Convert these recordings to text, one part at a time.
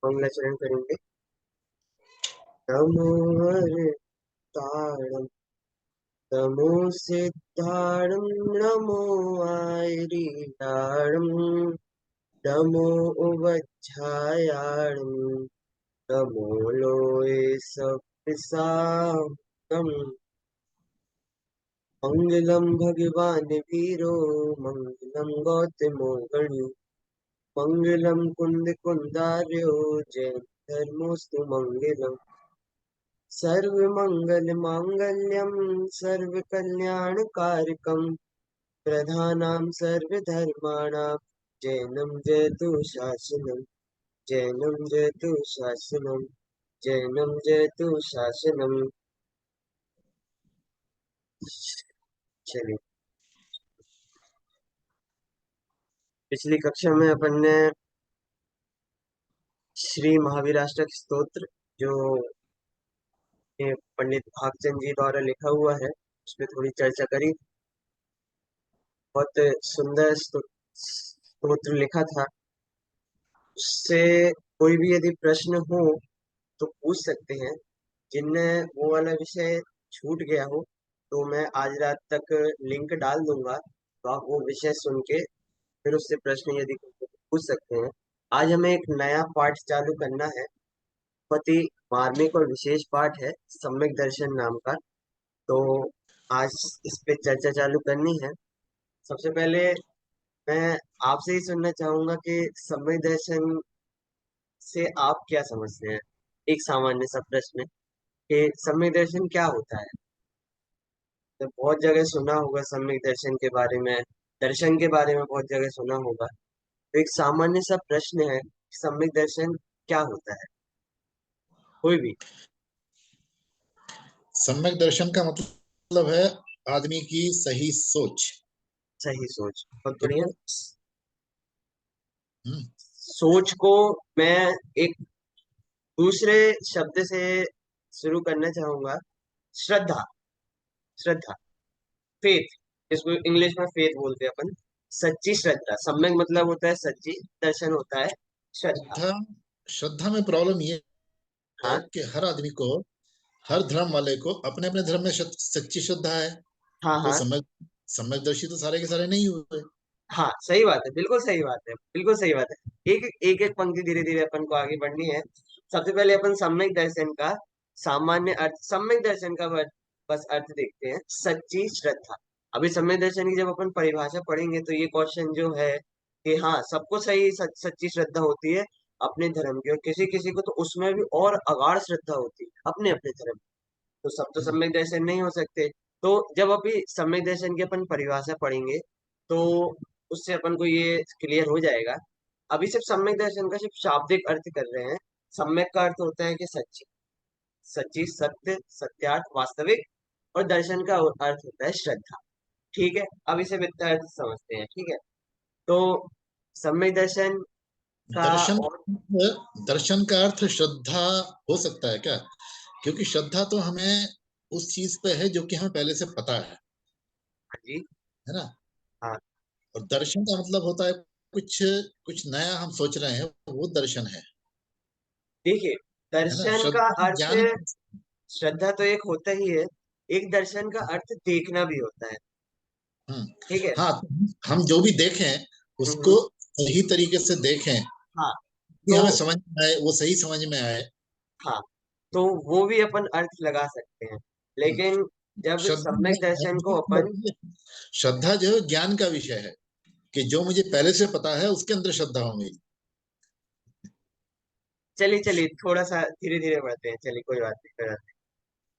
मंगलाचरण करेंगे। नमो तारम नमो सिद्धारम नमो आयरियाणम नमो उवज्झायाणम नमो लोये सप्तसाम मंगलम भगवान वीरो मंगलम गौतमो गणि मंगलम कुंद कुंदार्यो जय धर्मोस्तु मंगलम सर्वमंगल मांगल्यम सर्वकल्याणकारकम प्रधानां सर्वधर्माणां जैनं जयतु शासनम् जैनं जयतु शासनम् जैनं जयतु शासनम्। चलिए, पिछली कक्षा में अपन ने श्री महावीराष्टक स्तोत्र जो ये पंडित भागचंद जी द्वारा लिखा हुआ है उस पर थोड़ी चर्चा करी। बहुत सुंदर स्तोत्र लिखा था। उससे कोई भी यदि प्रश्न हो तो पूछ सकते हैं। जिनमें वो वाला विषय छूट गया हो तो मैं आज रात तक लिंक डाल दूंगा, तो आप वो विषय सुन के फिर उससे प्रश्न यदि पूछ सकते हैं। आज हमें एक नया पाठ चालू करना है। बहुत ही मार्मिक और विशेष पाठ है, सम्यक दर्शन नाम का। तो आज इस पे चर्चा चालू करनी है। सबसे पहले मैं आपसे ही सुनना चाहूंगा कि सम्यक दर्शन से आप क्या समझते हैं। एक सामान्य सा प्रश्न कि सम्यक दर्शन क्या होता है। तो बहुत जगह सुना होगा सम्यक दर्शन के बारे में, दर्शन के बारे में बहुत जगह सुना होगा। तो एक सामान्य सा प्रश्न है, सम्यक दर्शन क्या होता है। कोई भी। सम्यक दर्शन का मतलब है आदमी की सही सोच। सही सोच, बहुत बढ़िया। देखो। हम्म। सोच को मैं एक दूसरे शब्द से शुरू करना चाहूंगा। श्रद्धा। श्रद्धा, फेथ, जिसको इंग्लिश में फेथ बोलते हैं अपन। सच्ची श्रद्धा, सम्यक मतलब होता है सच्ची, दर्शन होता है श्रद्धा। श्रद्धा श्रद्धा में प्रॉब्लम ये है हाँ कि हर आदमी को, हर धर्म वाले को अपने अपने धर्म में सच्ची श्रद्धा है। हाँ तो हाँ सम्यकदर्शी तो सारे के सारे नहीं हुए। हाँ, सही बात है, बिल्कुल सही बात है, बिल्कुल सही बात है। एक एक एक पंक्ति धीरे धीरे अपन को आगे बढ़नी है। सबसे पहले अपन सम्यक दर्शन का सामान्य अर्थ, सम्यक दर्शन का बस अर्थ देखते हैं, सच्ची श्रद्धा। अभी सम्यक दर्शन की जब अपन परिभाषा पढ़ेंगे तो ये क्वेश्चन जो है कि हाँ, सबको सही सच्ची श्रद्धा होती है अपने धर्म की, और किसी किसी को तो उसमें भी और अगाध श्रद्धा होती है अपने अपने धर्म। तो सब तो हम्म। सम्यक दर्शन नहीं हो सकते। तो जब अभी सम्यक दर्शन की अपन परिभाषा पढ़ेंगे तो उससे अपन को ये क्लियर हो जाएगा। अभी सिर्फ सम्यक दर्शन का सिर्फ शाब्दिक अर्थ कर रहे हैं। सम्यक का अर्थ होता है कि सच्ची, सच्ची, सत्य, सत्यार्थ, वास्तविक। और दर्शन का अर्थ होता है श्रद्धा। ठीक है, अब इसे विस्तार से समझते हैं। ठीक है, तो सम्यक दर्शन का दर्शन और। दर्शन का अर्थ श्रद्धा हो सकता है क्या? क्योंकि श्रद्धा तो हमें उस चीज पे है जो कि हमें पहले से पता हाँ जी। है ना। हाँ, और दर्शन का मतलब होता है कुछ कुछ नया हम सोच रहे हैं, वो दर्शन देखिए, है ना। दर्शन का श्रद्धा अर्थ, ज्ञान। श्रद्धा तो एक होता ही है, एक दर्शन का अर्थ देखना भी होता है। हम्म। ठीक है। हाँ, हम जो भी देखें उसको हम्म, सही तरीके से देखें हाँ कि तो, हमें समझ में आए, वो सही समझ में आए। हाँ तो वो भी अपन अर्थ लगा सकते हैं। हम्म। लेकिन जब सम्यक दर्शन को अपन, श्रद्धा जो है ज्ञान का विषय है कि जो मुझे पहले से पता है उसके अंदर श्रद्धा होंगी। चलिए चलिए थोड़ा सा धीरे धीरे बढ़ते हैं। चलिए, कोई बात नहीं, कोई बात नहीं।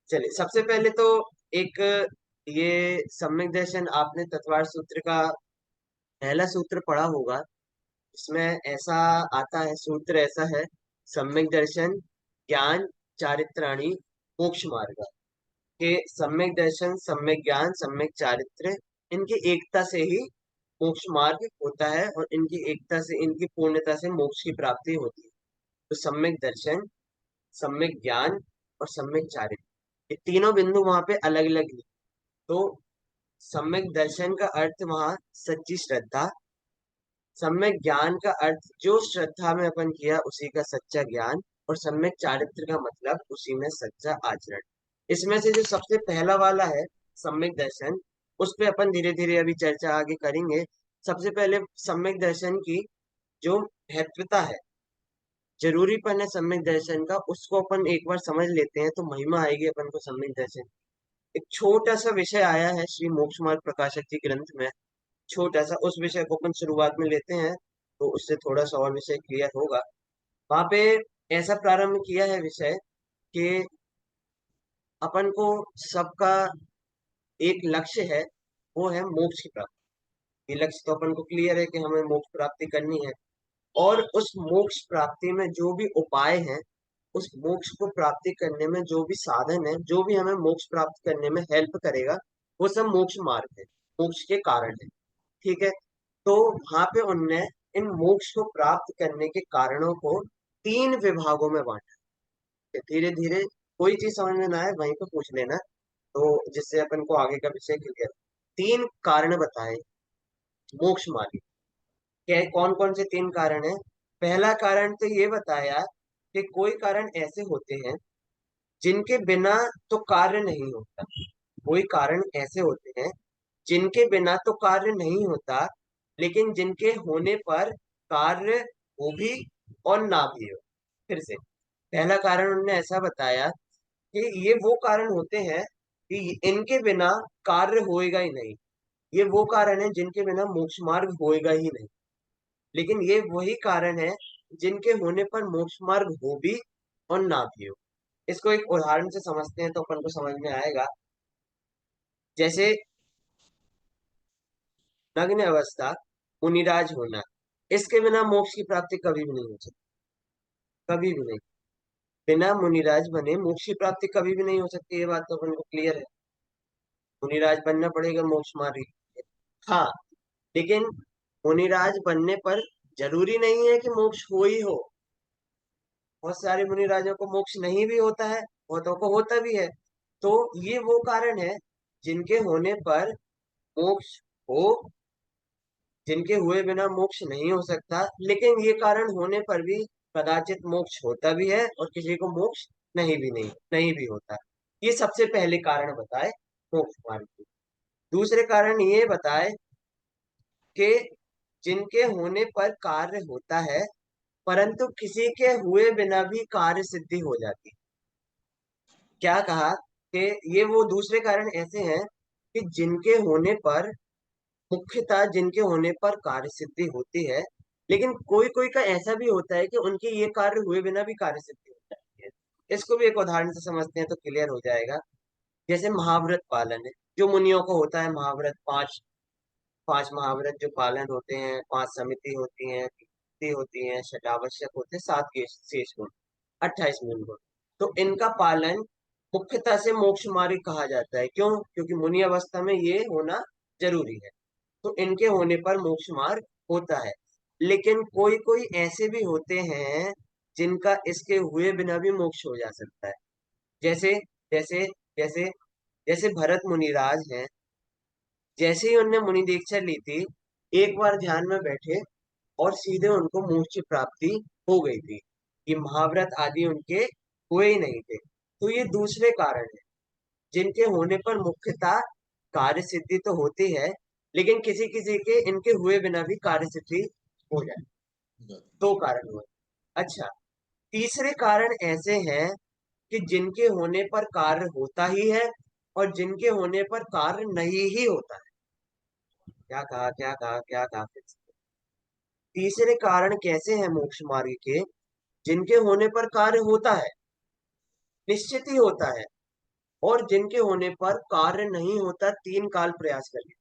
चलिए, सबसे पहले तो एक, ये सम्यक दर्शन आपने तत्वार सूत्र का पहला सूत्र पढ़ा होगा। इसमें ऐसा आता है, सूत्र ऐसा है, सम्यक दर्शन ज्ञान चारित्राणी मोक्ष मार्ग। के सम्यक दर्शन, सम्यक ज्ञान, सम्यक चारित्र, इनकी एकता से ही मोक्ष मार्ग होता है, और इनकी एकता से, इनकी पूर्णता से मोक्ष की प्राप्ति होती है। तो सम्यक दर्शन, सम्यक ज्ञान और सम्यक चारित्र, ये तीनों बिंदु वहां पे अलग अलग है। तो सम्यक दर्शन का अर्थ वहां सच्ची श्रद्धा, सम्यक ज्ञान का अर्थ जो श्रद्धा में अपन किया उसी का सच्चा ज्ञान, और सम्यक चारित्र का मतलब उसी में सच्चा आचरण। इसमें से जो सबसे पहला वाला है सम्यक दर्शन, उस पे अपन धीरे धीरे अभी चर्चा आगे करेंगे। सबसे पहले सम्यक दर्शन की जो महत्वता है, जरूरीपन है सम्यक दर्शन का, उसको अपन एक बार समझ लेते हैं तो महिमा आएगी अपन को सम्यक दर्शन। एक छोटा सा विषय आया है श्री मोक्ष मार्ग प्रकाशक जी ग्रंथ में, छोटा सा, उस विषय को अपन शुरुआत में लेते हैं तो उससे थोड़ा सा और विषय क्लियर होगा। वहां पे ऐसा प्रारंभ किया है विषय कि अपन को सबका एक लक्ष्य है, वो है मोक्ष की प्राप्ति। ये लक्ष्य तो अपन को क्लियर है कि हमें मोक्ष प्राप्ति करनी है, और उस मोक्ष प्राप्ति में जो भी उपाय हैं, उस मोक्ष को प्राप्ति करने में जो भी साधन है, जो भी हमें मोक्ष प्राप्त करने में हेल्प करेगा, वो सब मोक्ष मार्ग है, मोक्ष के कारण है। ठीक है। तो वहां पे उनने इन मोक्ष को प्राप्त करने के कारणों को तीन विभागों में बांटा। धीरे धीरे कोई चीज समझ में ना आए वहीं पे पूछ लेना, तो जिससे अपन को आगे का विषय क्लियर। तीन कारण बताए मोक्ष मार्ग के। कौन कौन से तीन कारण है? पहला कारण तो ये बताया कि कोई कारण ऐसे होते हैं जिनके बिना तो कार्य नहीं होता। कोई कारण ऐसे होते हैं जिनके बिना तो कार्य नहीं होता, लेकिन जिनके होने पर कार्य हो भी और ना भी हो। फिर से पहला कारण उन्होंने ऐसा बताया कि ये वो कारण होते हैं कि इनके बिना कार्य होएगा ही नहीं। ये वो कारण है जिनके बिना मोक्ष मार्ग होएगा ही नहीं, लेकिन ये वही कारण है जिनके होने पर मोक्ष मार्ग हो भी और ना भी हो। इसको एक उदाहरण से समझते हैं तो अपन को समझ में आएगा। जैसे नग्न अवस्था, मुनिराज होना, इसके बिना मोक्ष की प्राप्ति कभी भी नहीं हो सकती, कभी भी नहीं। बिना मुनिराज बने मोक्ष की प्राप्ति कभी भी नहीं हो सकती, ये बात तो अपन को क्लियर है। मुनिराज बनना पड़ेगा मोक्ष मार्ग। हाँ, लेकिन मुनिराज बनने पर जरूरी नहीं है कि मोक्ष हो ही हो। बहुत सारे मुनिराजों को मोक्ष नहीं भी होता है, बहुतों को होता भी है। तो ये वो कारण है जिनके होने पर मोक्ष हो, जिनके हुए बिना मोक्ष नहीं हो सकता, लेकिन ये कारण होने पर भी कदाचित मोक्ष होता भी है और किसी को मोक्ष नहीं भी होता। ये सबसे पहले कारण बताए मोक्ष मार्ग के। दूसरे कारण ये बताए कि जिनके होने पर कार्य होता है, परंतु किसी के हुए बिना भी कार्य सिद्धि हो जाती है। क्या कहा कि ये वो दूसरे कारण ऐसे हैं कि जिनके होने पर, मुख्यतः जिनके होने पर कार्य सिद्धि होती है, लेकिन कोई कोई का ऐसा भी होता है कि उनके ये कार्य हुए बिना भी कार्य सिद्धि हो जाती है। इसको भी एक उदाहरण से समझते हैं तो क्लियर हो जाएगा। जैसे महाव्रत पालन है, जो मुनियों को होता है महाव्रत, पांच पांच महाव्रत जो पालन होते हैं, पांच समिति होती हैं, तिथि होती हैं, षडावश्यक होते हैं, सात के शेष गुण, 28 मूल गुण। तो इनका पालन मुख्यतः से मोक्ष मार्ग कहा जाता है। क्यों? क्योंकि मुनि अवस्था में ये होना जरूरी है, तो इनके होने पर मोक्ष मार्ग होता है। लेकिन कोई कोई ऐसे भी होते हैं जिनका इसके हुए बिना भी मोक्ष हो जा सकता है। जैसे जैसे जैसे जैसे भरत मुनिराज हैं। जैसे ही उनने मुनि दीक्षा ली थी, एक बार ध्यान में बैठे और सीधे उनको मोक्ष की प्राप्ति हो गई थी। ये महाव्रत आदि उनके हुए ही नहीं थे। तो ये दूसरे कारण है जिनके होने पर मुख्यतः कार्य सिद्धि तो होती है, लेकिन किसी किसी के इनके हुए बिना भी कार्य सिद्धि हो जाए। दो कारण हुए। अच्छा, तीसरे कारण ऐसे हैं कि जिनके होने पर कार्य होता ही है और जिनके होने पर कार्य नहीं ही होता है। क्या कहा, क्या कहा, क्या कहा फिर से? तीसरे कारण कैसे हैं मोक्ष मार्ग के? जिनके होने पर कार्य होता है, निश्चित ही होता है, और जिनके होने पर कार्य नहीं होता, तीन काल प्रयास करिए।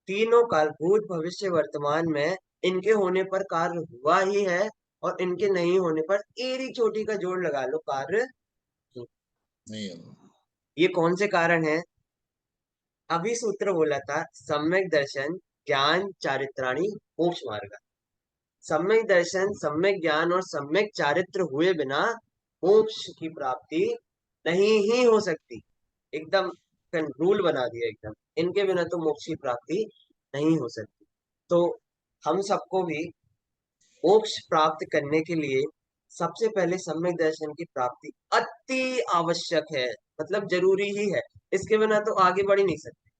तीनों काल, भूत भविष्य वर्तमान में इनके होने पर कार्य हुआ ही है, और इनके नहीं होने पर एड़ी चोटी का जोड़ लगा लो, कार्य नहीं है। ये कौन से कारण है? अभी सूत्र बोला था, सम्यक दर्शन, ज्ञान, चारित्राणी, मोक्ष मार्ग। सम्यक दर्शन, सम्यक ज्ञान और सम्यक चारित्र हुए बिना मोक्ष की प्राप्ति नहीं ही हो सकती। एकदम रूल बना दिया एकदम, इनके बिना तो मोक्ष की प्राप्ति नहीं हो सकती। तो हम सबको भी मोक्ष प्राप्त करने के लिए सबसे पहले सम्यक दर्शन की प्राप्ति अति आवश्यक है, मतलब जरूरी ही है। इसके बिना तो आगे बढ़ ही नहीं सकते।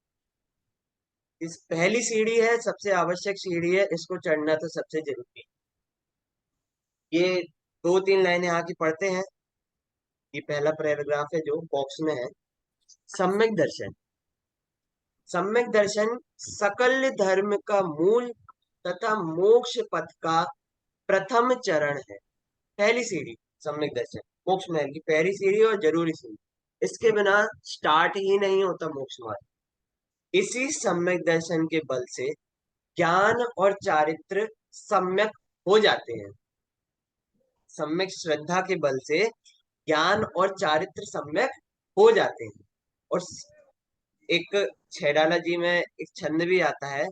इस पहली सीढ़ी है, सबसे आवश्यक सीढ़ी है, इसको चढ़ना तो सबसे जरूरी है। ये दो तीन लाइनें आके पढ़ते हैं। ये पहला पैराग्राफ है जो बॉक्स में है। सम्यक दर्शन। सम्यक दर्शन सकल धर्म का मूल तथा मोक्ष पथ का प्रथम चरण है। पहली सीढ़ी सम्यक दर्शन मोक्ष मार्ग की पहली सीढ़ी और जरूरी सीढ़ी। इसके बिना स्टार्ट ही नहीं होता मोक्ष मार्ग। इसी सम्यक दर्शन के बल से ज्ञान और चारित्र सम्यक हो जाते हैं। सम्यक श्रद्धा के बल से ज्ञान और चारित्र सम्यक हो जाते हैं। और एक छैडाला जी में एक छंद भी आता है,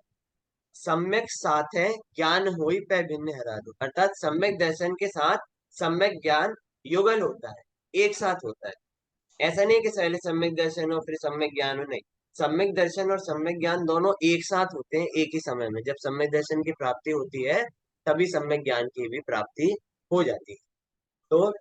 सम्यक साथ है ज्ञान होई पै भिन्न हरा दो। अर्थात सम्यक दर्शन के साथ सम्यक ज्ञान युगल होता है, एक साथ होता है। ऐसा नहीं कि पहले सम्यक दर्शन हो फिर सम्यक ज्ञान हो, नहीं। सम्यक दर्शन और सम्यक ज्ञान दोनों एक साथ होते हैं एक ही समय में। जब सम्यक दर्शन की प्राप्ति होती है तभी सम्यक ज्ञान की भी प्राप्ति हो जाती है। तो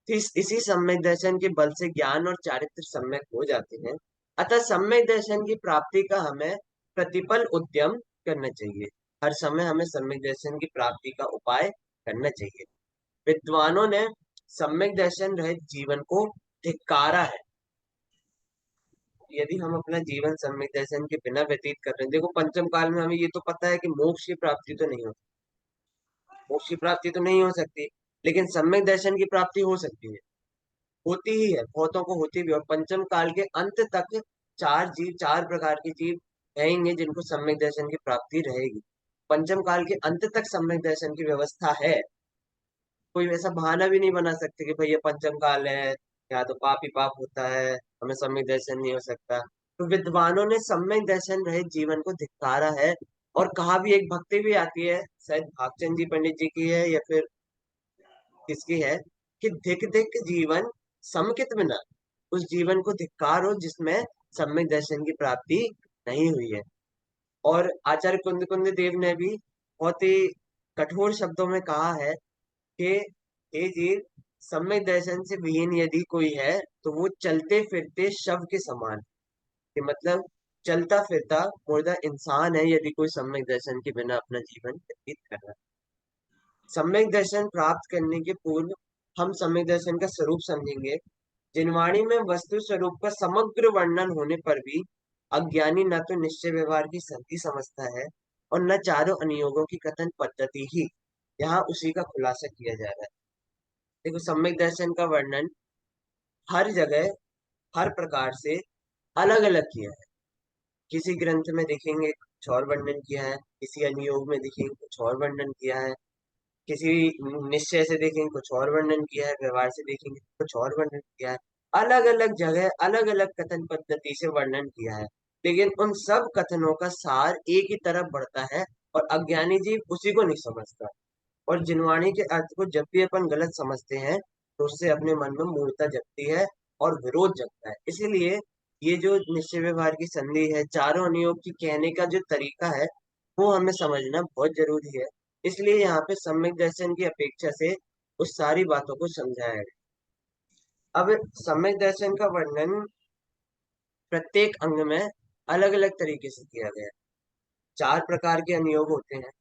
इसी सम्यक दर्शन के बल से ज्ञान और चारित्र सम्यक हो जाते हैं। अतः सम्यक दर्शन की प्राप्ति का हमें प्रतिपल उद्यम करना चाहिए। हर समय हमें सम्यक दर्शन की प्राप्ति का उपाय करना चाहिए। विद्वानों ने सम्यक दर्शन रहित जीवन को धिक्कारा है। यदि हम अपना जीवन सम्यक दर्शन के बिना व्यतीत कर रहे हैं, देखो पंचम काल में हमें ये तो पता है कि मोक्ष की प्राप्ति तो नहीं हो, मोक्ष की प्राप्ति तो नहीं हो सकती, लेकिन सम्यक दर्शन की प्राप्ति हो सकती है, होती ही है, बहुतों को होती भी। और पंचम काल के अंत तक चार प्रकार के जीव रहेंगे जिनको सम्यक दर्शन की प्राप्ति रहेगी। पंचम काल के अंत तक सम्यक दर्शन की व्यवस्था है। कोई वैसा बहाना भी नहीं बना सकते कि भाई ये पंचम काल है, या तो पाप ही पाप होता है, हमें सम्यक दर्शन नहीं हो सकता। तो विद्वानों ने सम्यक दर्शन रहित जीवन को धिक्कारा है। और कहा भी, एक भक्ति भी आती है, शायद भागचंद जी पंडित जी की है या फिर किसकी है, कि धिक धिक जीवन समकित बिना। उस जीवन को धिक्कारो जिसमें सम्यक दर्शन की प्राप्ति नहीं हुई है। और आचार्य कुंद कुंद देव ने भी बहुत ही कठोर शब्दों में कहा है कि हे जीव, सम्यक दर्शन से विहीन यदि कोई है तो वो चलते फिरते शव के समान। कि मतलब चलता फिरता मुर्दा इंसान है यदि कोई सम्यक दर्शन के बिना अपना जीवन व्यतीत कर रहा है। सम्यक दर्शन प्राप्त करने के पूर्व हम सम्यक दर्शन का स्वरूप समझेंगे। जिनवाणी में वस्तु स्वरूप का समग्र वर्णन होने पर भी अज्ञानी न तो निश्चय व्यवहार की संधि समझता है और न चारों अनियोगों की कथन पद्धति ही। यहाँ उसी का खुलासा किया जा रहा है। देखो, सम्यक दर्शन का वर्णन हर जगह हर प्रकार से अलग अलग किया है। किसी ग्रंथ में देखेंगे कुछ और वर्णन किया है, किसी अनुयोग में देखेंगे कुछ और वर्णन किया है, किसी निश्चय से देखेंगे कुछ और वर्णन किया है, व्यवहार से देखेंगे कुछ और वर्णन किया है। अलग अलग जगह अलग अलग कथन पद्धति से वर्णन किया है, लेकिन उन सब कथनों का सार एक ही तरफ बढ़ता है और अज्ञानी जीव उसी को नहीं समझता। और जिनवाणी के अर्थ को जब भी अपन गलत समझते हैं तो उससे अपने मन में मूर्खता जगती है और विरोध जगता है। इसीलिए ये जो निश्चय व्यवहार की संधि है, चारों अनियोग की कहने का जो तरीका है, वो हमें समझना बहुत जरूरी है। इसलिए यहाँ पे सम्यक दर्शन की अपेक्षा से उस सारी बातों को समझाया गया। अब सम्यक दर्शन का वर्णन प्रत्येक अंग में अलग अलग तरीके से किया गया है। चार प्रकार के अनियोग होते हैं।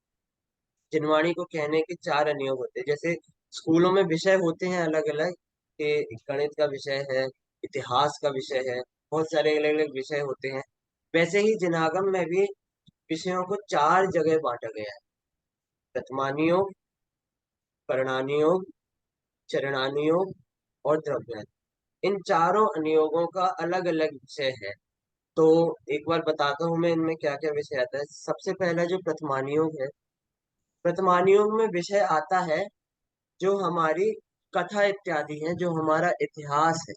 जिनवाणी को कहने के चार अनियोग होते हैं। जैसे स्कूलों में विषय होते हैं अलग अलग, कि गणित का विषय है, इतिहास का विषय है, बहुत सारे अलग अलग विषय होते हैं। वैसे ही जिनागम में भी विषयों को चार जगह बांटा गया है। प्रथमानुयोग, परिणानुयोग, चरणानुयोग और द्रव्य। इन चारों अनुयोगों का अलग अलग विषय है। तो एक बार बताता हूँ मैं इनमें क्या क्या विषय आता है। सबसे पहला जो प्रथमानुयोग है, प्रथमानुयोग में विषय आता है जो हमारी कथा इत्यादि है, जो हमारा इतिहास है,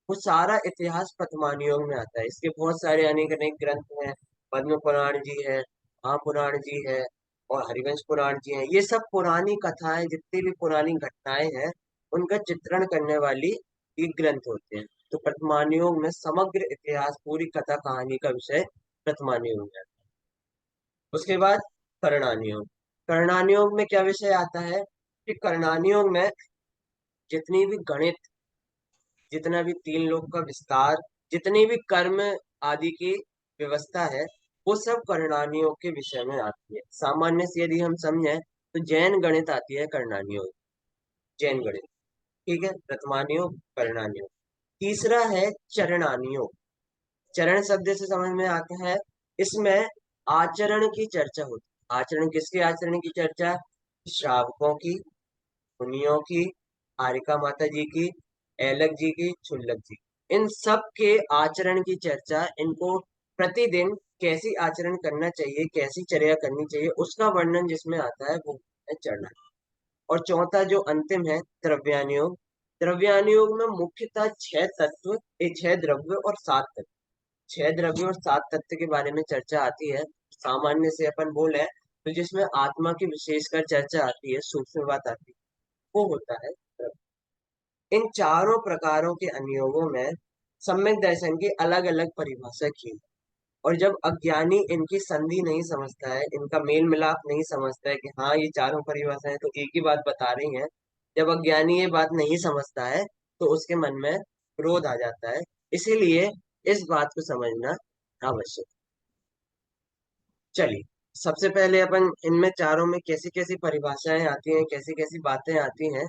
वो सारा इतिहास प्रथमानुयोग में आता है। इसके बहुत सारे अनेक अनेक ग्रंथ हैं। पद्म पुराण जी है, महापुराण जी है और हरिवंश पुराण जी है। ये सब पुरानी कथाएं, जितनी भी पुरानी घटनाएं हैं, उनका चित्रण करने वाली ये ग्रंथ होते हैं। तो प्रथमानुयोग में समग्र इतिहास, पूरी कथा कहानी का विषय प्रथमानुयोग है। उसके बाद करणानियोग। करणानियोग में क्या विषय आता है कि करणानियोग में जितनी भी गणित, जितना भी तीन लोक का विस्तार, जितनी भी कर्म आदि की व्यवस्था है, वो सब करणानियोग के विषय में आती है। सामान्य से यदि हम समझें तो जैन गणित आती है करणानियोग, जैन गणित। ठीक है, प्रथमानियोग, करणानियोग। तीसरा है चरणानियोग। चरण शब्द से समझ में आता है, इसमें आचरण की चर्चा होती है। आचरण, किसके आचरण की चर्चा? श्रावकों की, मुनियों की, हारिका माता जी की, ऐलक जी की, क्षुल्लक जी, इन सब के आचरण की चर्चा, इनको प्रतिदिन कैसी आचरण करना चाहिए, कैसी चर्या करनी चाहिए, उसका वर्णन जिसमें आता है वो है चरण। और चौथा जो अंतिम है, द्रव्यानुयोग। द्रव्यानुयोग में मुख्यतः छह तत्व, छह द्रव्य और सात तत्व, छह द्रव्य और सात तत्व के बारे में चर्चा आती है। सामान्य से अपन बोले तो जिसमें आत्मा की विशेषकर चर्चा आती है, सूक्ष्म बात आती है, वो होता है द्रव्य। इन चारों प्रकारों के अनुयोगों में सम्यक दर्शन की अलग अलग परिभाषा की है। और जब अज्ञानी इनकी संधि नहीं समझता है, इनका मेल मिलाप नहीं समझता है कि हाँ ये चारों परिभाषाएं तो एक ही बात बता रही हैं, जब अज्ञानी ये बात नहीं समझता है तो उसके मन में क्रोध आ जाता है। इसीलिए इस बात को समझना आवश्यक। चलिए, सबसे पहले अपन इनमें चारों में कैसी कैसी परिभाषाएं आती हैं, कैसी कैसी बातें आती हैं,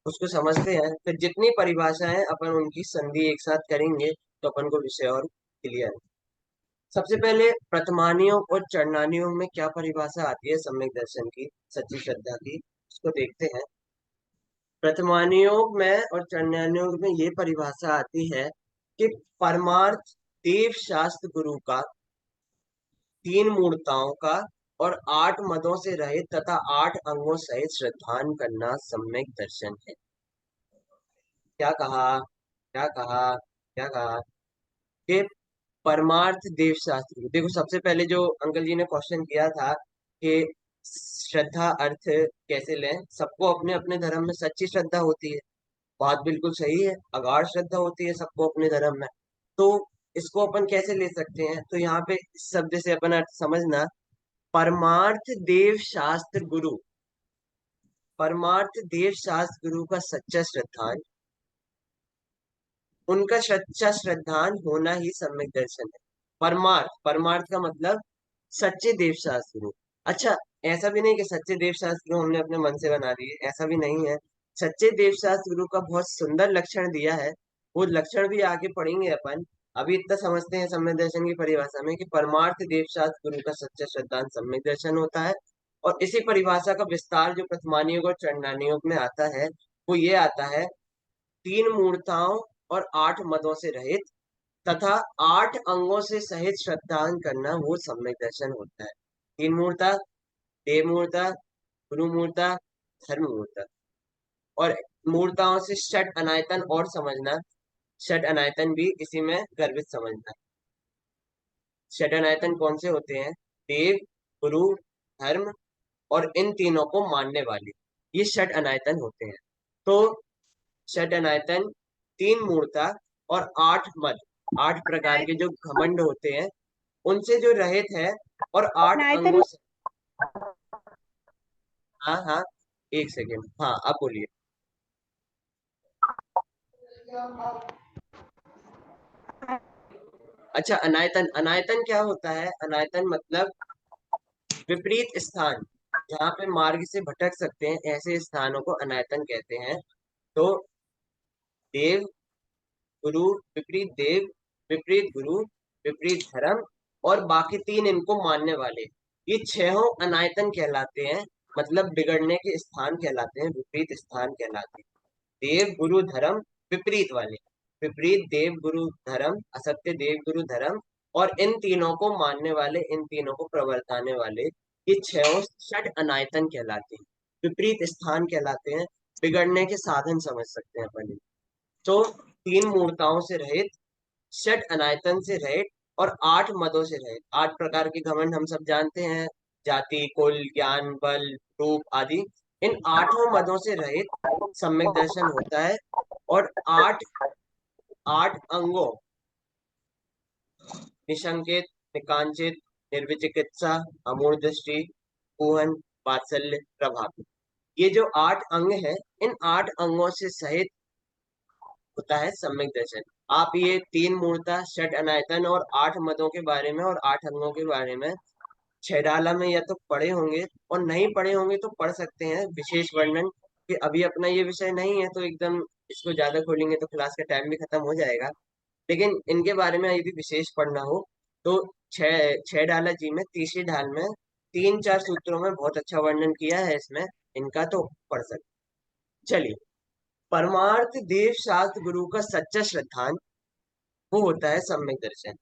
उसको समझते हैं। फिर जितनी परिभाषाएं अपन उनकी संधि एक साथ करेंगे तो अपन को विषय और क्लियर है। सबसे पहले प्रथमानियोग और चरणानियोग में क्या परिभाषा आती है सम्यक दर्शन की, सच्ची श्रद्धा की, उसको देखते हैं। प्रथमानियोग में और चरणानियोग में ये परिभाषा आती है कि परमार्थ देव शास्त्र गुरु का, तीन मूर्ताओं का और आठ मदों से रहित तथा आठ अंगों सहित श्रद्धान करना सम्यक दर्शन है। क्या कहा, क्या कहा, क्या कहा कि परमार्थ देव शास्त्र। देखो, सबसे पहले जो अंकल जी ने क्वेश्चन किया था कि श्रद्धा अर्थ कैसे लें, सबको अपने अपने धर्म में सच्ची श्रद्धा होती है, बात बिल्कुल सही है, अगाध श्रद्धा होती है सबको अपने धर्म में। तो इसको अपन कैसे ले सकते हैं, तो यहाँ पे इस शब्द से अपन अर्थ समझना, परमार्थ देव शास्त्र गुरु, परमार्थ देव शास्त्र गुरु का सच्चा श्रद्धान, उनका सच्चा श्रद्धान होना ही सम्यक दर्शन है। परमार्थ, परमार्थ का मतलब सच्चे देव शास्त्र गुरु। अच्छा, ऐसा भी नहीं कि सच्चे देव शास्त्र गुरु हमने अपने मन से बना दिए, ऐसा भी नहीं है। सच्चे देव शास्त्र गुरु का बहुत सुंदर लक्षण दिया है, वो लक्षण भी आगे पढ़ेंगे अपन। अभी इतना समझते हैं सम्यक दर्शन की परिभाषा में कि परमार्थ देव शास्त्र गुरु का सच्चा श्रद्धान सम्यक दर्शन होता है। और इसी परिभाषा का विस्तार जो प्रथमानियोग और चरणानियोग में आता है, वो ये आता है, तीन मूर्ताओं और आठ मदों से रहित तथा आठ अंगों से सहित श्रद्धान करना वो सम्यक दर्शन होता है। तीन मूर्ता, देव मूर्ता, गुरु मूर्ता, धर्म मूर्ता। और मूर्ताओं से षट अनायतन और समझना, षट अनायतन भी इसी में गर्भित समझना। षट अनायतन कौन से होते हैं? देव, गुरु, धर्म और इन तीनों को मानने वाले, ये षट अनायतन होते हैं। तो षट अनायतन, तीन मूर्ता और आठ मद, आठ प्रकार के जो घमंड होते हैं उनसे जो रहित है, और आठ नायतन। अंगों से। हाँ हाँ, एक सेकेंड, हाँ आप बोलिए। अच्छा, अनायतन, अनायतन क्या होता है? अनायतन मतलब विपरीत स्थान, जहाँ पे मार्ग से भटक सकते हैं, ऐसे स्थानों को अनायतन कहते हैं। तो देव, गुरु, विपरीत देव, विपरीत गुरु, विपरीत धर्म और बाकी तीन इनको मानने वाले, ये छहों अनायतन कहलाते हैं। मतलब बिगड़ने के स्थान कहलाते हैं, विपरीत स्थान कहलाते हैं। देव गुरु धर्म, विपरीत वाले, विपरीत देव गुरु धर्म, असत्य देव गुरु धर्म, और इन तीनों को मानने वाले, इन तीनों को प्रवर्ताने वाले, ये छह षट अनायतन कहलाते हैं, विपरीत स्थान कहलाते हैं, बिगड़ने के साधन समझ सकते हैं अपन। तो तीन मूर्ताओं से रहित, षट अनायतन से रहित और आठ मदों से रहित, आठ प्रकार के घमंड हम सब जानते हैं, जाति, कुल, ज्ञान, बल, रूप आदि, इन आठों मदों से रहित सम्यक दर्शन होता है। और आठ, आठ अंगों, निशंकित, निकांचित, निर्विचिकित्सा, अमूढ़ दृष्टि, कुहन, वात्सल्य, प्रभाव। ये जो 8 अंग है, इन 8 अंगों से सहित होता है सम्यक दर्शन। आप ये 3 मूर्ता, षट अनायतन और 8 मदों के बारे में और 8 अंगों के बारे में छैडाला में या तो पढ़े होंगे, और नहीं पढ़े होंगे तो पढ़ सकते हैं विशेष वर्णन। कि अभी अपना ये विषय नहीं है तो एकदम इसको ज्यादा खोलेंगे तो क्लास का टाइम भी खत्म हो जाएगा। लेकिन इनके बारे में यदि विशेष पढ़ना हो तो छह डाला जी में तीसरी ढाल में 3-4 सूत्रों में बहुत अच्छा वर्णन किया है इसमें, इनका तो पढ़ सकते। चलिए, परमार्थ देव शास्त्र गुरु का सच्चा श्रद्धांत वो होता है सम्यक दर्शन।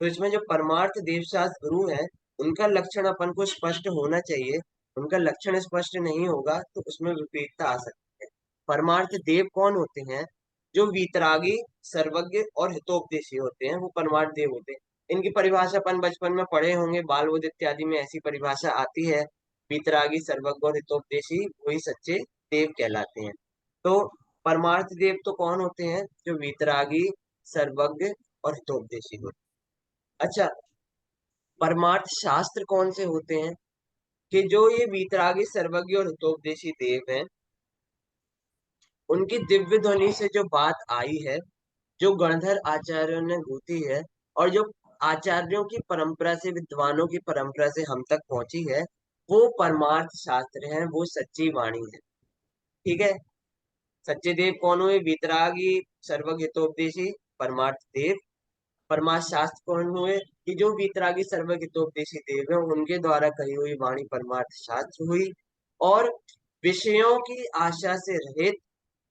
तो इसमें जो परमार्थ देवशास्त्र गुरु है, उनका लक्षण अपन को स्पष्ट होना चाहिए। उनका लक्षण स्पष्ट नहीं होगा तो उसमें विपरीतता आ सकती है। परमार्थ देव कौन होते हैं? जो वीतरागी, सर्वज्ञ और हितोपदेशी होते हैं, वो परमार्थ देव होते हैं। इनकी परिभाषा अपन बचपन में पढ़े होंगे, बाल बोध इत्यादि में ऐसी परिभाषा आती है। वीतरागी, सर्वज्ञ और हितोपदेशी वही सच्चे देव कहलाते हैं। तो परमार्थ देव तो कौन होते हैं? जो वीतरागी, सर्वज्ञ और हितोपदेशी होते हैं। अच्छा, परमार्थ शास्त्र कौन से होते हैं? कि जो ये वीतरागी, सर्वज्ञ और हितोपदेशी देव हैं, उनकी दिव्य ध्वनि से जो बात आई है, जो गणधर आचार्यों ने गूंथी है, और जो आचार्यों की परंपरा से, विद्वानों की परंपरा से हम तक पहुंची है, वो परमार्थ शास्त्र है, वो सच्ची वाणी है। ठीक है। सच्चे देव कौन हुए? वीतरागी, सर्वज्ञ, हितोपदेशी, परमार्थ देव। परमार्थ शास्त्र कौन हुए? कि जो वीतरागी, सर्वज्ञ, हितोपदेशी देव है, उनके द्वारा कही हुई वाणी परमार्थ शास्त्र हुई। और विषयों की आशा से रहित,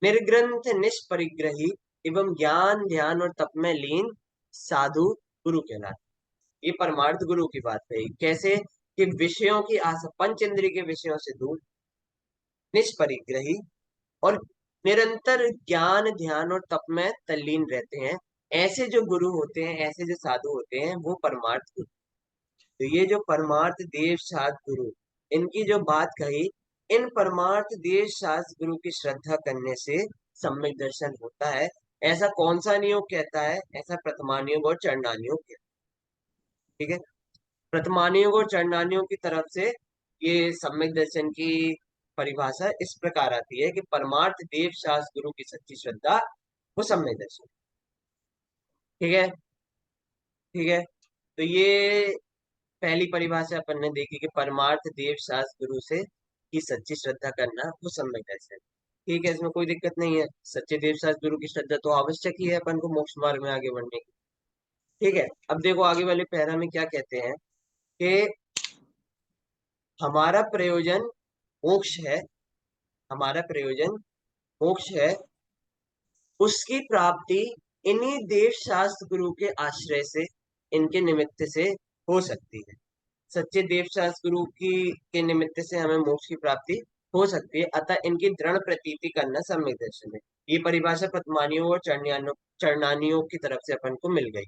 निर्ग्रंथ, निष्परिग्रही एवं ज्ञान, ध्यान और तप में लीन साधु गुरु कहलाते। ये परमार्थ गुरु की बात है। कैसे? कि विषयों की आशा, पंच इंद्रिय के विषयों से दूर, निष्परिग्रही और निरंतर ज्ञान, ध्यान और तप में तल्लीन रहते हैं। ऐसे जो गुरु होते हैं, ऐसे जो साधु होते हैं, वो परमार्थ गुरु। तो ये जो परमार्थ देव शास्त्र गुरु, इनकी जो बात कही, इन परमार्थ देव शास्त्र गुरु की श्रद्धा करने से सम्यक दर्शन होता है। ऐसा कौन सा नियोग कहता है? ऐसा प्रथमानियोग और चरणानियोग कहता है। ठीक है। प्रथमानियोग और चरणानियोग की तरफ से ये सम्यक दर्शन की परिभाषा इस प्रकार आती है कि परमार्थ देव शास्त्र गुरु की सच्ची श्रद्धा वो सम्यक दर्शन। ठीक है। ठीक है। तो ये पहली परिभाषा अपन ने देखी कि परमार्थ देव शास्त्र गुरु से की सच्ची श्रद्धा करना वो सम्यक दर्शन। ठीक है, इसमें कोई दिक्कत नहीं है। सच्चे देव शास्त्र गुरु की श्रद्धा तो आवश्यक ही है अपन को मोक्ष मार्ग में आगे बढ़ने की। ठीक है। अब देखो आगे वाले पैरा में क्या कहते हैं कि हमारा प्रयोजन मोक्ष है, हमारा प्रयोजन मोक्ष है, उसकी प्राप्ति इन्हीं देव शास्त्र गुरु के आश्रय से, इनके निमित्त से हो सकती है। सच्चे देव शास्त्र गुरु की के निमित्त से हमें मोक्ष की प्राप्ति हो सकती है, अतः इनकी दृढ़ प्रतीति करना सम्यक दर्शन है। ये परिभाषा पद्मानियों और चरणानियों की तरफ से अपन को मिल गई।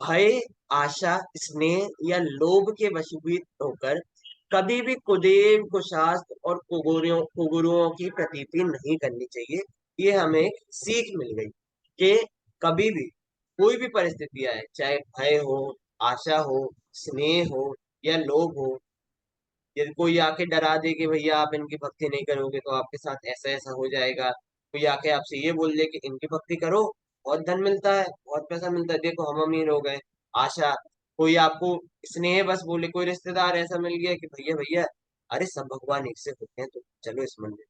भय, आशा, स्नेह या लोभ के वशीभूत होकर कभी भी कुदेव, कुशास्त्र और कुगुरुओं की प्रतीति नहीं करनी चाहिए। ये हमें सीख मिल गई कि कभी भी कोई भी परिस्थिति आए, चाहे भय हो, आशा हो, स्नेह हो या लोभ हो, यदि कोई आके डरा दे कि भैया आप इनकी भक्ति नहीं करोगे तो आपके साथ ऐसा ऐसा हो जाएगा, कोई आके आपसे ये बोल दे कि इनकी भक्ति करो, बहुत धन मिलता है, बहुत पैसा मिलता है, देखो हम अमीर हो गए। आशा, कोई आपको स्नेह बस बोले, कोई रिश्तेदार ऐसा मिल गया कि भैया भैया, अरे सब भगवान एक से होते हैं तो चलो इस मंदिर,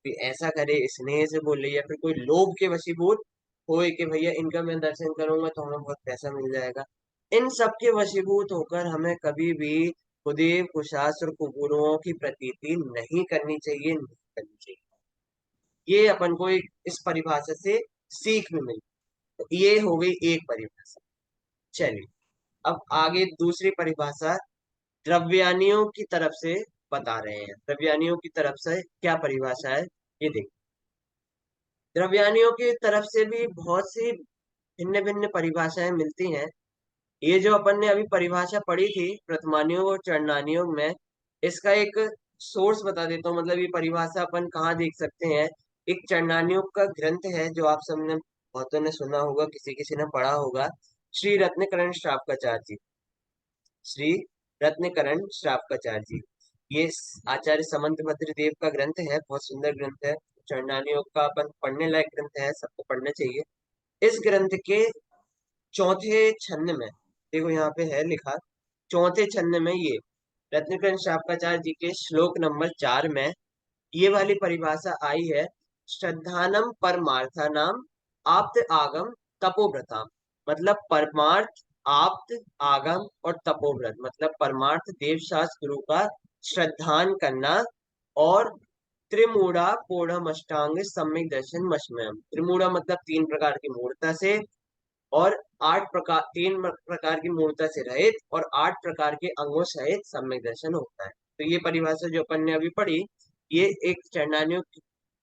कोई ऐसा करे स्नेह से बोले, या फिर कोई लोभ के वशीभूत होए कि भैया इनका मैं दर्शन करूंगा तो हमें बहुत पैसा मिल जाएगा। इन सब के वशीभूत होकर हमें कभी भी खुदेव, कुशास्त्र और कुगुरुओं की प्रतीति नहीं करनी चाहिए, नहीं करनी चाहिए। ये अपन को एक इस परिभाषा से सीख भी मिली। तो ये हो गई एक परिभाषा। चलिए, अब आगे दूसरी परिभाषा द्रव्यानियों की तरफ से बता रहे हैं। द्रव्यानियों की तरफ से क्या परिभाषा है ये देखिए। द्रव्यानियों की तरफ से भी बहुत सी भिन्न भिन्न परिभाषाएं मिलती हैं। ये जो अपन ने अभी परिभाषा पढ़ी थी प्रथमानियोग और चरणानियोग में, इसका एक सोर्स बता देता हूँ। मतलब ये परिभाषा अपन कहाँ देख सकते हैं? एक चरणानियोग का ग्रंथ है जो आप सबने बहुतों ने सुना होगा, किसी किसी ने पढ़ा होगा, श्री रत्नकरण श्रावकाचार्य जी। श्री रत्नकरण श्रावकाचार्य जी। ये आचार्य समंतभद्र देव का ग्रंथ है, बहुत सुंदर ग्रंथ है, चरणानी योग का अपन पढ़ने लायक ग्रंथ है, सबको पढ़ना चाहिए। इस ग्रंथ के चौथे छंद में, देखो यहाँ पे है लिखा, चौथे छंद में ये रत्नकरण श्रावकाचार्य जी के श्लोक नंबर 4 में ये वाली परिभाषा आई है, श्रद्धानम परमार्थानाम आप्त आगम तपोव्रताम। मतलब परमार्थ, आप्त, आगम और तपोव्रत, मतलब परमार्थ देव शास्त्र गुरु का श्रद्धान करना, और त्रिमूढ़ा पूर्णम अष्टांग सम्यक दर्शन मश्मयम। त्रिमूढ़ा मतलब 3 प्रकार की मूर्ता से, और 3 प्रकार की मूर्ता से रहित, और 8 प्रकार के अंगों सहित सम्यक दर्शन होता है। तो ये परिभाषा जो अपन ने अभी पढ़ी, ये एक चरणान्यों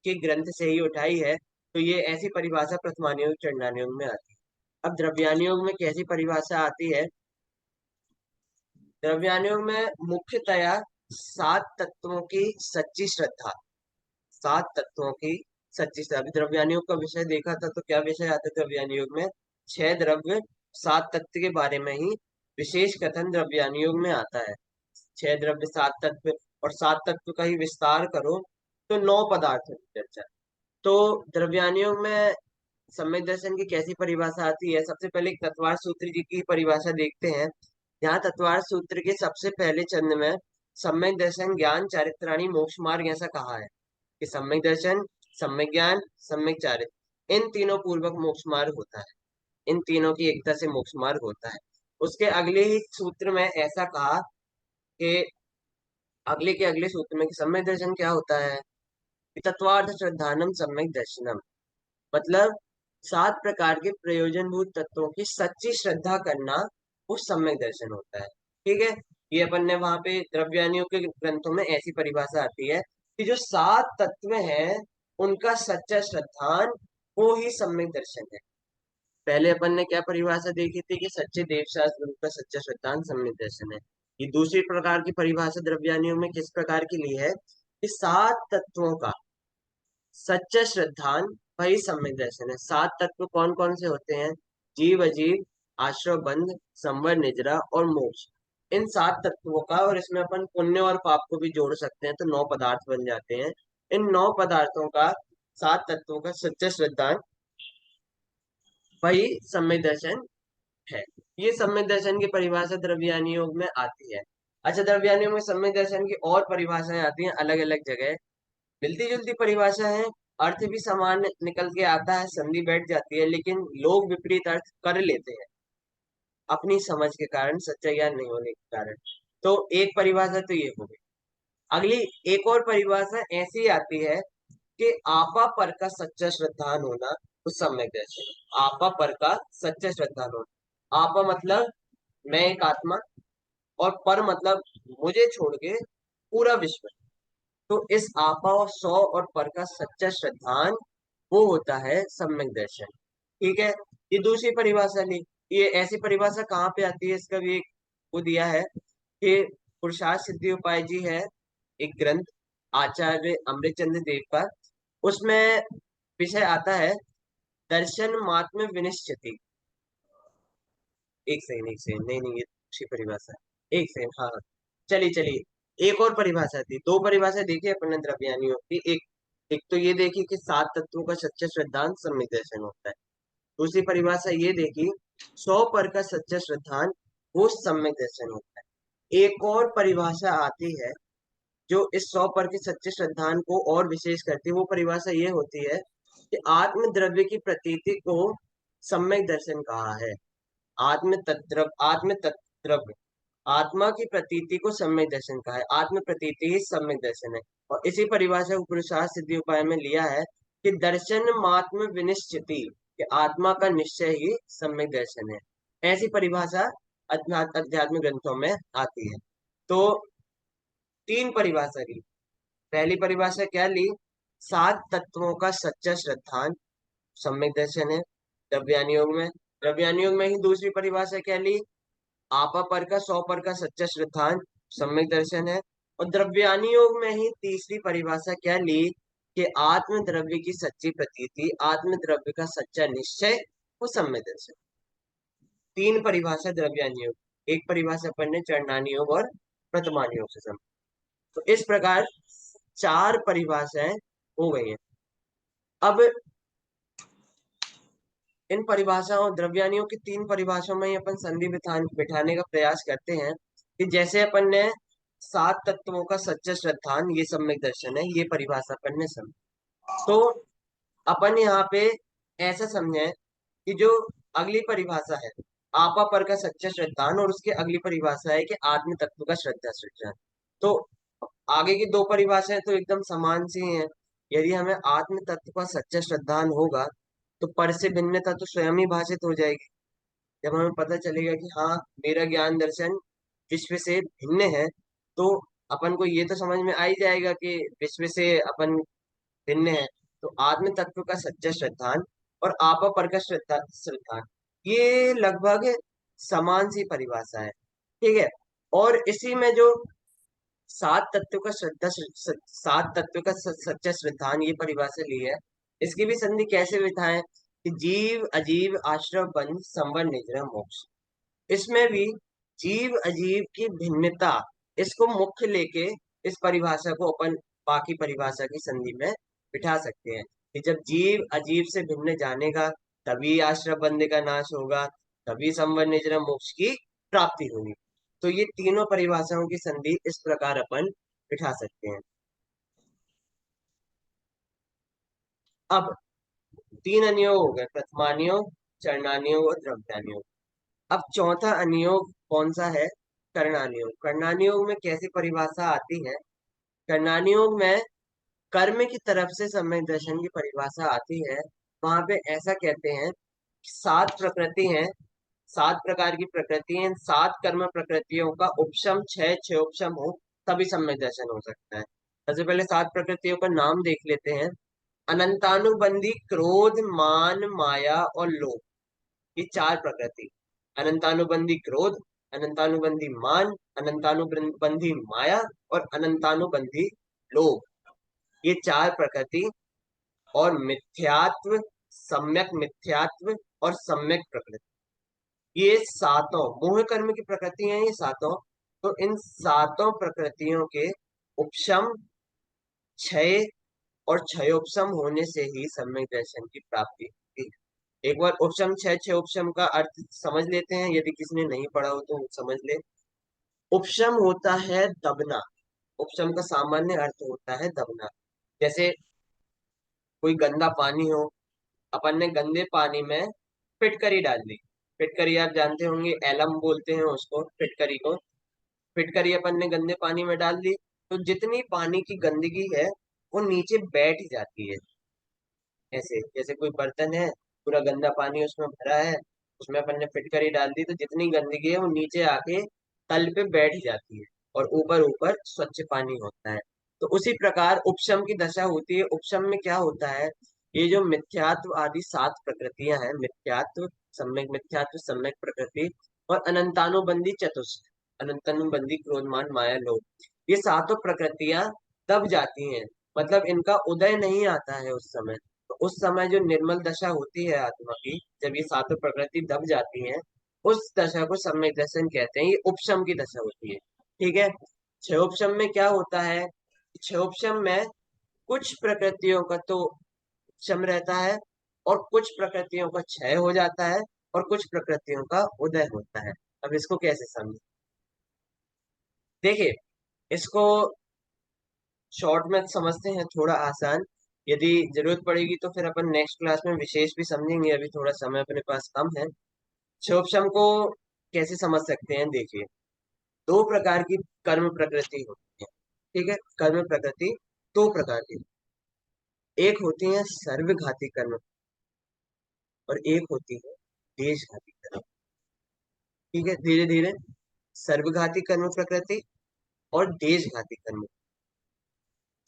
के ग्रंथ से ही उठाई है। तो ये ऐसी परिभाषा प्रथमान्योग चरणान्योग में आती है। अब द्रव्यानुयोग में कैसी परिभाषा आती है? द्रव्यानुयोग में मुख्यतया 7 तत्वों की सच्ची श्रद्धा, 7 तत्वों की सच्ची श्रद्धा। अभी द्रव्यानुयोग का विषय देखा था, तो क्या विषय आता है द्रव्यानुयोग में? 6 द्रव्य 7 तत्व के बारे में ही विशेष कथन द्रव्यानुयोग में आता है। 6 द्रव्य 7 तत्व, और 7 तत्व का ही विस्तार करो तो 9 पदार्थों की चर्चा। तो द्रव्यानुयोग में सम्यक दर्शन की कैसी परिभाषा आती है? सबसे पहले एक तत्वार सूत्र जी की परिभाषा देखते हैं। यहाँ तत्वार सूत्र के सबसे पहले चंद में सम्यक दर्शन ज्ञान चारित्राणी मोक्ष मार्ग ऐसा कहा है कि सम्यक दर्शन, सम्यक ज्ञान, सम्यक चारित्र, इन तीनों पूर्वक मोक्ष मार्ग होता है। इन तीनों की एकता से मोक्ष मार्ग होता है। उसके अगले ही सूत्र में ऐसा कहा कि अगले के अगले सूत्र में कि सम्यक दर्शन क्या होता है? कि तत्वार्थ श्रद्धानम सम्यक दर्शनम, मतलब 7 प्रकार के प्रयोजनभूत तत्वों की सच्ची श्रद्धा करना, वो सम्यक दर्शन होता है। ठीक है, ये अपन ने वहां पे द्रव्यानियों के ग्रंथों में ऐसी परिभाषा आती है कि जो 7 तत्व हैं उनका सच्चा श्रद्धान, वो ही सम्यक दर्शन है। पहले अपन ने क्या परिभाषा देखी थी कि सच्चे देवशास्त्र गुरु का सच्चा श्रद्धान सम्यक दर्शन है। ये दूसरी प्रकार की परिभाषा द्रव्यानियों में किस प्रकार की ली है कि 7 तत्वों का सच्चा श्रद्धान वही सम्यक दर्शन है। 7 तत्व कौन कौन से होते हैं? जीव, अजीव, आश्रव, बंध, संवर, निद्रा और मोक्ष। इन 7 तत्वों का, और इसमें अपन पुण्य और पाप को भी जोड़ सकते हैं, तो 9 पदार्थ बन जाते हैं। इन 9 पदार्थों का, 7 तत्वों का सच्चा श्रद्धान वही सम्यक दर्शन है। ये सम्यक दर्शन की परिभाषा द्रव्यानी योग में आती है। अच्छा, द्रव्यानी योग में सम्यक दर्शन की और परिभाषाएं आती हैं अलग अलग जगह, मिलती जुलती परिभाषा है, अर्थ भी समान निकल के आता है, संधि बैठ जाती है, लेकिन लोग विपरीत अर्थ कर लेते हैं अपनी समझ के कारण, सच्चा ज्ञान नहीं होने के कारण। तो एक परिभाषा तो ये हो गई। अगली एक और परिभाषा ऐसी आती है कि आपा पर का सच्चा श्रद्धान होना उस सम्यक दर्शन है। आपा पर का सच्चा श्रद्धान होना, आपा मतलब मैं एक आत्मा, और पर मतलब मुझे छोड़ के पूरा विश्व। तो इस आपा और सौ और पर का सच्चा श्रद्धान, वो होता है सम्यक दर्शन। ठीक है, ये दूसरी परिभाषा ली। ये ऐसी परिभाषा कहाँ पे आती है, इसका भी एक वो दिया है कि पुरुषार्थ सिद्धि उपाय जी है एक ग्रंथ आचार्य अमृतचंद्र देव का, उसमें विषय आता है दर्शन मात्म विनिश्चिति। एक सेकंड, नहीं नहीं, ये दूसरी परिभाषा है। एक सेकंड, हाँ हाँ, चलिए चलिए, एक और परिभाषा थी, 2 परिभाषा देखी अपन ने द्रव्यानियों की। एक एक तो ये देखी कि 7 तत्वों का सच्चा श्रद्धान सम्यक दर्शन होता है। दूसरी परिभाषा ये देखी 100 पर का सच्चा श्रद्धान वो सम्यक दर्शन होता है। एक और परिभाषा आती है जो इस 100 पर के सच्चे श्रद्धान को और विशेष करती है। वो परिभाषा ये होती है कि आत्म द्रव्य की प्रतीति को सम्यक दर्शन कहा है। आत्म तत्द्रव्य, आत्मा की प्रतीति को सम्यक दर्शन कहा है। आत्म प्रतीति ही सम्यक दर्शन है। और इसी परिभाषा को पुरुषार्थ सिद्धि उपाय में लिया है कि दर्शन मात्म विनिश्चिति, कि आत्मा का निश्चय ही सम्यक दर्शन है। ऐसी परिभाषा अध्यात्म ग्रंथों में आती है। तो 3 परिभाषा ली। पहली परिभाषा क्या ली? 7 तत्वों का सच्चा श्रद्धान सम्यक दर्शन है द्रव्यान योग में। द्रव्यान योग में ही दूसरी परिभाषा क्या ली? आपा पर का 100 पर का सच्चा श्रद्धान सम्यक दर्शन है। और द्रव्यानी योग में ही तीसरी परिभाषा क्या ली कि आत्म द्रव्य की सच्ची प्रतीति, आत्म द्रव्य का सच्चा निश्चय, वो सम्यक दर्शन। 3 परिभाषा द्रव्यानी योग। एक परिभाषा अपन ने चरणानी योग और प्रथमानी योग से समझी। तो इस प्रकार चार परिभाषाएं हो गई हैं। अब इन परिभाषाओं द्रव्यानियों की तीन परिभाषाओं में ही अपन संधि बिठाने का प्रयास करते हैं कि जैसे अपन ने सात तत्वों का सच्चा श्रद्धान ये सम्यक दर्शन है, ये परिभाषा अपन ने समझी। तो अपन यहाँ पे ऐसा समझे कि जो अगली परिभाषा है आपा पर का सच्चा श्रद्धान, और उसके अगली परिभाषा है कि आत्म तत्व का श्रद्धा सृजन। तो आगे की दो परिभाषाएं तो एकदम समान सी हैं। यदि हमें आत्म तत्व का सच्चा श्रद्धान होगा तो पर से भिन्नता तो स्वयं ही भाषित हो जाएगी। जब हमें पता चलेगा कि हाँ, मेरा ज्ञान दर्शन विश्व से भिन्न है, तो अपन को ये तो समझ में आ ही जाएगा कि विश्व से अपन भिन्न है। तो आत्म तत्व का सच्चा श्रद्धान और आपा पर का श्रद्धान, ये लगभग समान सी परिभाषा है। ठीक है। और इसी में जो सात तत्व का सात तत्व का सच्चा श्रद्धान ये परिभाषा ली है, इसकी भी संधि कैसे बिठाएं कि जीव अजीव आश्रव बंध संवर निद्रा मोक्ष। इसमें भी जीव अजीव की भिन्नता, इसको मुख्य लेके इस परिभाषा को अपन बाकी परिभाषा की संधि में बिठा सकते हैं कि जब जीव अजीव से भिन्न जानेगा तभी आश्रय बंध का नाश होगा, तभी संवर निजरा मोक्ष की प्राप्ति होगी। तो ये तीनों परिभाषाओं की संधि इस प्रकार अपन बिठा सकते हैं। अब तीन अनुयोग हो गए, प्रथमानुयोग, चरणानुयोग और द्रव्यानुयोग। अब चौथा अनुयोग कौन सा है? कर्णानुयोग। कर्णानुयोग में कैसी परिभाषा आती है? कर्णानुयोग में कर्म की तरफ से सम्यक दर्शन की परिभाषा आती है। वहां पे ऐसा कहते हैं कि सात प्रकृति हैं, सात प्रकार की प्रकृति हैं, सात कर्म प्रकृतियों का उपशम छह छह उपशम हो तभी सम्यक दर्शन हो सकता है। सबसे पहले सात प्रकृतियों का नाम देख लेते हैं। अनंतानुबंधी क्रोध, मान, माया और लोभ, ये चार प्रकृति। अनंतानुबंधी क्रोध, अनंतानुबंधी मान, अनंतानुबंधी माया और अनंतानुबंधी लोभ, ये चार प्रकृति। और मिथ्यात्व, सम्यक मिथ्यात्व और सम्यक प्रकृति, ये सातों मोह कर्म की प्रकृति हैं, ये सातों। तो इन सातों प्रकृतियों के उपशम, क्षय और क्षयोपशम होने से ही सम्यक दर्शन की प्राप्ति होती है। एक बार उपशम क्षय क्षय उपशम का अर्थ समझ लेते हैं, यदि किसी ने नहीं पढ़ा हो तो समझ ले। उपशम होता है दबना। उपशम का सामान्य अर्थ होता है दबना। जैसे कोई गंदा पानी हो, अपन ने गंदे पानी में फिटकरी डाल दी। फिटकरी आप जानते होंगे, एलम बोलते हैं उसको, फिटकरी को। फिटकरी अपन ने गंदे पानी में डाल दी, तो जितनी पानी की गंदगी है वो नीचे बैठ जाती है। ऐसे जैसे कोई बर्तन है, पूरा गंदा पानी उसमें भरा है, उसमें अपन ने फिटकरी डाल दी, तो जितनी गंदगी है वो नीचे आके तल पे बैठ जाती है और ऊपर ऊपर स्वच्छ पानी होता है। तो उसी प्रकार उपशम की दशा होती है। उपशम में क्या होता है, ये जो मिथ्यात्व आदि सात प्रकृतियां हैं, मिथ्यात्व, सम्यक प्रकृति और अनंतानुबंधी चतुष्ट, अनंतानुबंधी क्रोध मान माया लोभ, ये सातों प्रकृतियां दब जाती हैं। मतलब इनका उदय नहीं आता है उस समय। तो उस समय जो निर्मल दशा होती है आत्मा की, जब ये सातों प्रकृति दब जाती हैं, उस दशा को सम्यक दर्शन कहते हैं। ये उपशम की दशा होती है। ठीक है। क्षयोपशम में क्या होता है? क्षयोपशम में कुछ प्रकृतियों का तो क्षम रहता है और कुछ प्रकृतियों का क्षय हो जाता है और कुछ प्रकृतियों का उदय होता है। अब इसको कैसे समझे? देखिए, इसको शॉर्ट में समझते हैं, थोड़ा आसान। यदि जरूरत पड़ेगी तो फिर अपन नेक्स्ट क्लास में विशेष भी समझेंगे, अभी थोड़ा समय अपने पास कम है। क्षोभशम को कैसे समझ सकते हैं? देखिए, दो प्रकार की कर्म प्रकृति होती है। ठीक है। कर्म प्रकृति दो प्रकार की, एक होती है सर्वघाती कर्म और एक होती है देशघाती कर्म। ठीक है, धीरे धीरे। सर्वघाती कर्म प्रकृति और देशघाती कर्म।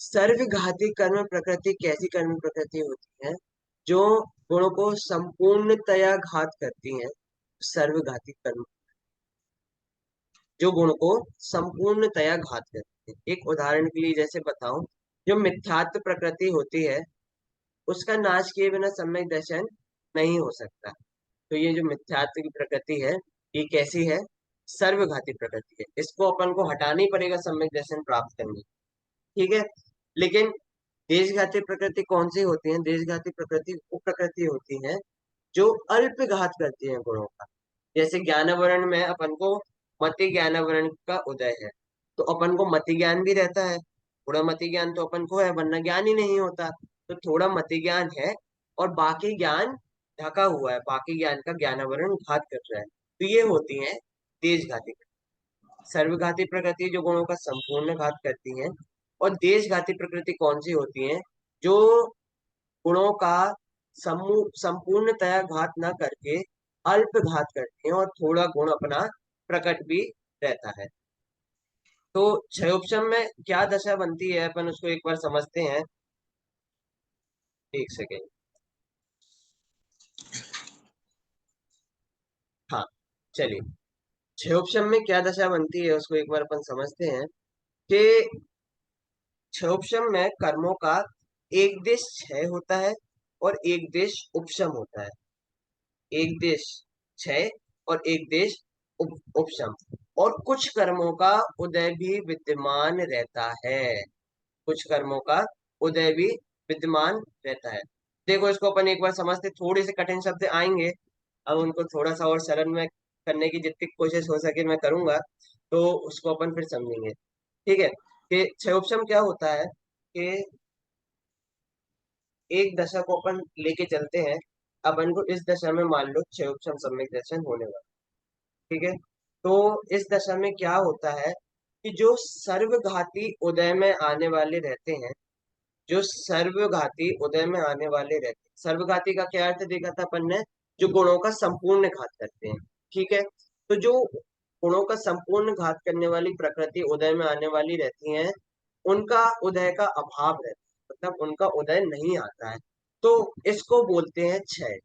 सर्वघाती कर्म प्रकृति कैसी कर्म प्रकृति होती है? जो गुणों को संपूर्णतया घात करती हैं, सर्वघाती कर्म, जो गुण को संपूर्णतया घात करती है। एक उदाहरण के लिए जैसे बताऊं, जो मिथ्यात्व प्रकृति होती है उसका नाश किए बिना सम्यक दर्शन नहीं हो सकता। तो ये जो मिथ्यात्व की प्रकृति है, ये कैसी है? सर्वघाती प्रकृति है, इसको अपन को हटाना ही पड़ेगा सम्यक दर्शन प्राप्त करने। ठीक है। लेकिन देशघाती प्रकृति कौन सी होती है? देशघाती प्रकृति वो प्रकृति होती है जो अल्प घात करती है गुणों का। जैसे ज्ञानावरण में अपन को मति ज्ञानावरण का उदय है, तो अपन को मति ज्ञान भी रहता है। थोड़ा मति ज्ञान तो अपन को है, वरना ज्ञान ही नहीं होता। तो थोड़ा मति ज्ञान है और बाकी ज्ञान ढका हुआ है, बाकी ज्ञान का ज्ञानावरण घात कर रहा है, तो ये होती है देशघाती। सर्वघाती प्रकृति जो गुणों का संपूर्ण घात करती है, और देशघाती प्रकृति कौन सी होती है? जो गुणों का समूह संपूर्णतया घात न करके अल्प घात करते हैं और थोड़ा गुण अपना प्रकट भी रहता है। तो क्षयोपशम में क्या दशा बनती है, अपन उसको एक बार समझते हैं। एक सेकेंड। हाँ, चलिए। क्षयोपशम में क्या दशा बनती है उसको एक बार अपन समझते हैं कि क्षयोपशम में कर्मों का एक देश क्षय होता है और एक देश उपशम होता है। एक देश क्षय और एक देश उपशम। और कुछ कर्मों का उदय भी विद्यमान रहता है। कुछ कर्मों का उदय भी विद्यमान रहता है। देखो, इसको अपन एक बार समझते, थोड़ी से कठिन शब्द आएंगे, अब उनको थोड़ा सा और सरल में करने की जितनी कोशिश हो सके मैं करूंगा, तो उसको अपन फिर समझेंगे। ठीक है। कि क्षयोपशम क्या होता है कि एक दशा को अपन लेके चलते हैं। अपन को इस दशा में मान लो क्षयोपशम सम्यक दर्शन होने वाला। ठीक है। तो इस दशा में क्या होता है कि जो सर्वघाती उदय में आने वाले रहते हैं, जो सर्वघाती उदय में आने वाले रहते हैं, सर्वघाती का क्या अर्थ देखा था अपन ने? जो गुणों का संपूर्ण घात करते हैं। ठीक है। तो जो गुणों का संपूर्ण घात करने वाली प्रकृति उदय में आने वाली रहती हैं, उनका उदय का अभाव रहता है, मतलब उनका उदय नहीं आता है, तो इसको बोलते हैं क्षय।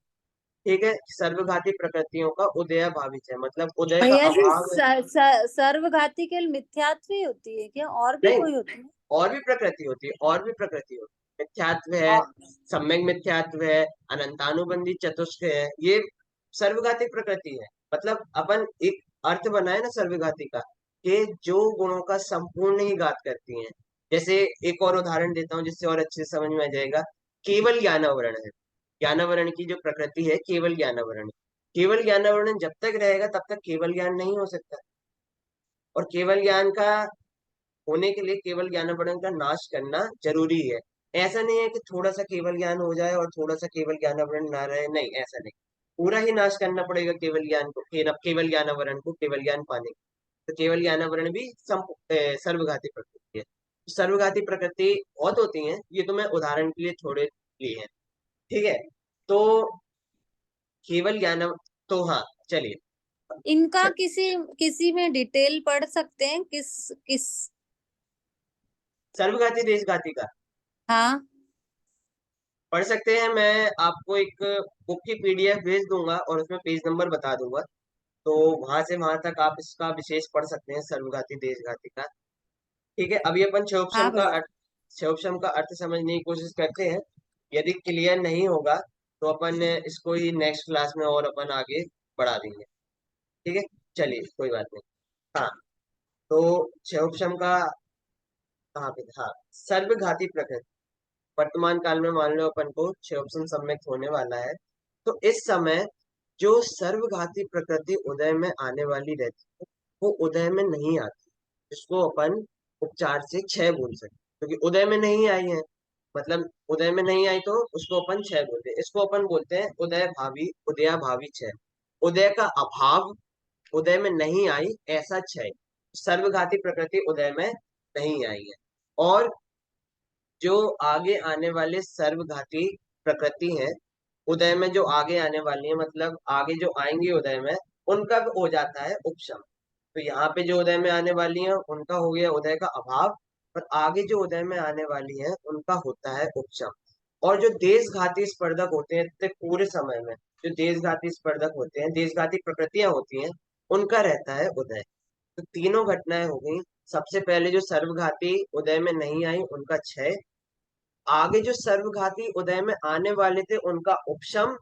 ठीक है। सर्वघाती प्रकृतियों का उदयाभावी क्षय, मतलब उदय का भैया जी, अभाव है। सर्वघाती केवल मिथ्यात्व ही होती है क्या, और भी नहीं, कोई होती है? और भी प्रकृति होती है, और भी प्रकृति होती है। मिथ्यात्व है, और सम्यक मिथ्यात्व है, अनंतानुबंधी चतुष्क है, ये सर्वघाती प्रकृति है। मतलब अपन एक अर्थ बनाए ना सर्वघाती का, कि जो गुणों का संपूर्ण ही घात करती हैं। जैसे एक और उदाहरण देता हूँ जिससे और अच्छे से समझ में आ जाएगा। केवल ज्ञानावरण है, ज्ञानावरण की जो प्रकृति है केवल ज्ञानावरण। केवल ज्ञानावरण जब तक रहेगा तब तक केवल ज्ञान नहीं हो सकता। और केवल ज्ञान का होने के लिए केवल ज्ञानावरण का नाश करना जरूरी है। ऐसा नहीं है कि थोड़ा सा केवल ज्ञान हो जाए और थोड़ा सा केवल ज्ञानावरण ना रहे, नहीं, ऐसा नहीं। पूरा ही नाश करना पड़ेगा केवल ज्ञान को, केवल ज्ञानावरण को केवल ज्ञान पाने के। तो केवल ज्ञानावरण भी सर्वघाती प्रकृति है। सर्वघाती प्रकृति बहुत होती है, ये तो मैं उदाहरण के लिए थोड़े लिए हैं। ठीक है। तो केवल ज्ञान, तो हाँ, चलिए। इनका किसी किसी में डिटेल पढ़ सकते हैं, किस किस? सर्वघाती देशघाती का हाँ। पढ़ सकते हैं। मैं आपको एक बुक की पीडीएफ भेज दूंगा और उसमें पेज नंबर बता दूंगा, तो वहां से वहां तक आप इसका विशेष पढ़ सकते हैं, सर्वघाती देशघाती का। ठीक है। अभी अपन हाँ भैया। क्षोभशम का अर्थ समझने की कोशिश करते हैं। यदि क्लियर नहीं होगा तो अपन इसको ही नेक्स्ट क्लास में और अपन आगे बढ़ा देंगे। ठीक है। चलिए, कोई बात नहीं। हाँ, तो क्षोभशम का कहाँ पे था? सर्वघाती प्रकृति। वर्तमान काल में मान लो अपन को क्षयोपशन सम्यक होने वाला है, तो इस समय जो सर्वघाती प्रकृति उदय में आने वाली रहती है, वो उदय में नहीं आती। इसको अपन उपचार से क्षय बोल सकते हैं, क्योंकि उदय में नहीं आई है। मतलब उदय में नहीं आई तो उसको अपन क्षय बोलते हैं। इसको अपन बोलते हैं उदय भावी, उदया भावी क्षय। उदय का अभाव, उदय में नहीं आई ऐसा क्षय। सर्वघाती प्रकृति उदय में नहीं आई है। और जो आगे आने वाले सर्वघाती प्रकृति हैं, उदय में जो आगे आने वाली है, मतलब आगे जो आएंगे उदय में, उनका भी हो जाता है उपशम। तो यहाँ पे जो उदय में आने वाली है उनका हो गया उदय का अभाव, और आगे जो उदय में आने वाली है उनका होता है उपशम। और जो देशघाती स्पर्धक होते हैं, इतने पूरे समय में जो देशघाती स्पर्धक होते हैं, देशघाती प्रकृतियां होती हैं, उनका रहता है उदय। तो तीनों घटनाएं हो गई। सबसे पहले जो सर्वघाती उदय में नहीं आई उनका क्षय, आगे जो सर्वघाती उदय में आने वाले थे उनका उपशम,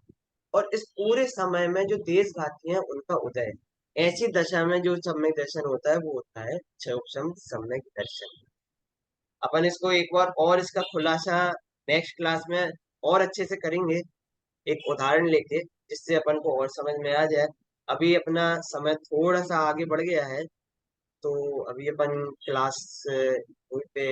और इस पूरे समय में जो देशघाती हैं उनका उदय। ऐसी दशा में जो सम्यक दर्शन होता है वो होता है क्षोभशम सम्यक दर्शन। अपन इसको एक बार और इसका खुलासा नेक्स्ट क्लास में और अच्छे से करेंगे, एक उदाहरण लेके, जिससे अपन को और समझ में आ जाए। अभी अपना समय थोड़ा सा आगे बढ़ गया है, तो अभी अपन क्लास पे